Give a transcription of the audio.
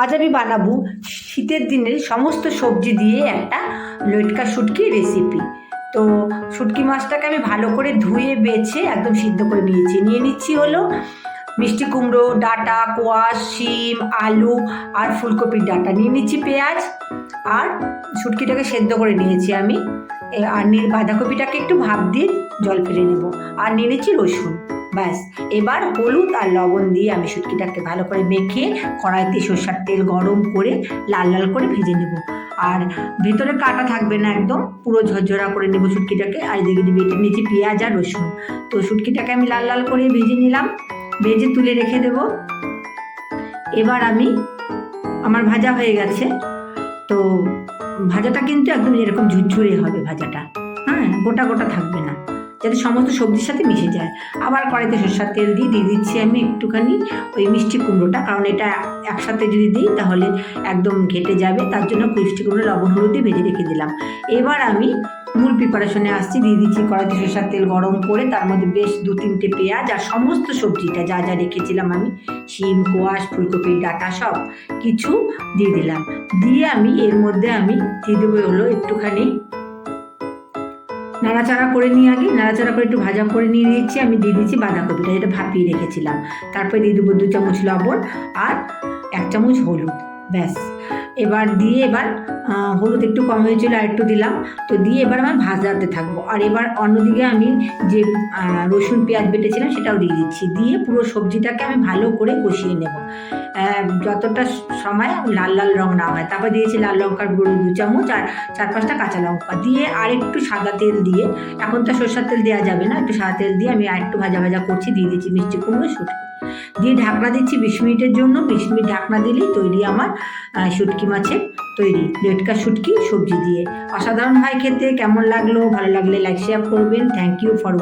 আজ আমি বানাবো শীতের দিনের সমস্ত সবজি দিয়ে একটা লটকা শুটকি রেসিপি। তো শুটকি মাছটাকে আমি ভালো করে ধুয়ে বেছে একদম সিদ্ধ করে নিয়ে নিচ্ছি হলো মিষ্টি কুমড়ো ডাঁটা, কোয়াশ, শিম, আলু আর ফুলকপির ডাঁটা নিয়ে নিচ্ছি, পেঁয়াজ আর শুটকিটাকে সেদ্ধ করে নিয়েছি আমি। আর বাঁধাকপিটাকে একটু ভাপ দিয়ে জল ফেলে নেব। আর নিয়ে নিচ্ছি রসুন। ব্যাস, এবার হলুদ আর লবণ দিয়ে আমি শুটকিটাকে ভালো করে মেখে কড়াইতে সরষের তেল গরম করে লাল লাল করে ভেজে নেব। আর ভেতরে কাটা থাকবে না, একদম পুরো ঝরঝরা করে নেব শুটকিটাকে। আর এদিকে বেটে নিয়েছি পেঁয়াজ আর রসুন। তো শুটকিটাকে আমি লাল লাল করে ভেজে নিলাম, ভেজে তুলে রেখে দেব। এবার আমার ভাজা হয়ে গেছে। তো ভাজাটা কিন্তু একদম এরকম ঝুরঝুরে হবে ভাজাটা, হ্যাঁ, গোটা গোটা থাকবে না, যাতে সমস্ত সবজির সাথে মিশে যায়। আবার কড়াইতে সরষের তেল দিয়ে দিচ্ছি আমি একটুখানি ওই মিষ্টি কুমড়োটা, কারণ এটা একসাথে যদি দিই তাহলে একদম ঘেটে যাবে, তার জন্য মিষ্টি কুমড়ো লবণ হলুদ দিয়ে ভেজে রেখে দিলাম। এবার আমি মূল প্রিপারেশনে আসছি। দিয়ে দিচ্ছি কড়াইতে সরষের তেল গরম করে, তার মধ্যে বেশ 2-3টে পেঁয়াজ আর সমস্ত সবজিটা যা যা রেখেছিলাম আমি, শিম, কোয়াশ, ফুলকপির ডাঁটা সব কিছু দিয়ে দিলাম। দিয়ে আমি এর মধ্যে দিয়ে দেবো হলো একটুখানি নাড়াচাড়া করে নিয়ে, আগে নাড়াচাড়া করে একটু ভাজা করে নিয়ে দিচ্ছি। আমি দিয়ে দিচ্ছি বাঁধাকপিটা, যেটা ভাপিয়ে রেখেছিলাম। তারপরে দিয়ে দেবো 2 চামচ লবণ আর 1 চামচ হলুদ। ব্যাস, এবার হলুদ একটু কম হয়েছিল, আর একটু দিলাম। তো দিয়ে এবার আমি ভাজাতে থাকবো। আর এবার অন্যদিকে আমি যে রসুন পেঁয়াজ বেটেছিলাম সেটাও দিয়ে দিচ্ছি। দিয়ে পুরো সবজিটাকে আমি ভালো করে কষিয়ে নেব যতটা সময় লাল লাল রং না হয়। তারপর দিয়েছি লাল লঙ্কার গুঁড়ো 2 চামচ আর 4-5টা কাঁচা লঙ্কা দিয়ে, আর একটু সাদা তেল দিয়ে, এখন তো সরষের তেল দেওয়া যাবে না, একটু সাদা তেল দিয়ে আমি আর একটু ভাজা ভাজা করছি। দিয়ে দিচ্ছি মিষ্টি কুমড়ো শুটকি দিয়ে ঢাকনা দিচ্ছি 20 মিনিটের জন্য। 20 মিনিট ঢাকনা দিলেই তৈরি আমার শুটকি মাছের তৈরি লটকা শুটকি সবজি দিয়ে। অসাধারণ হয় খেতে। কেমন লাগলো? ভালো লাগলে লাইক শেয়ার করবেন। Thank you for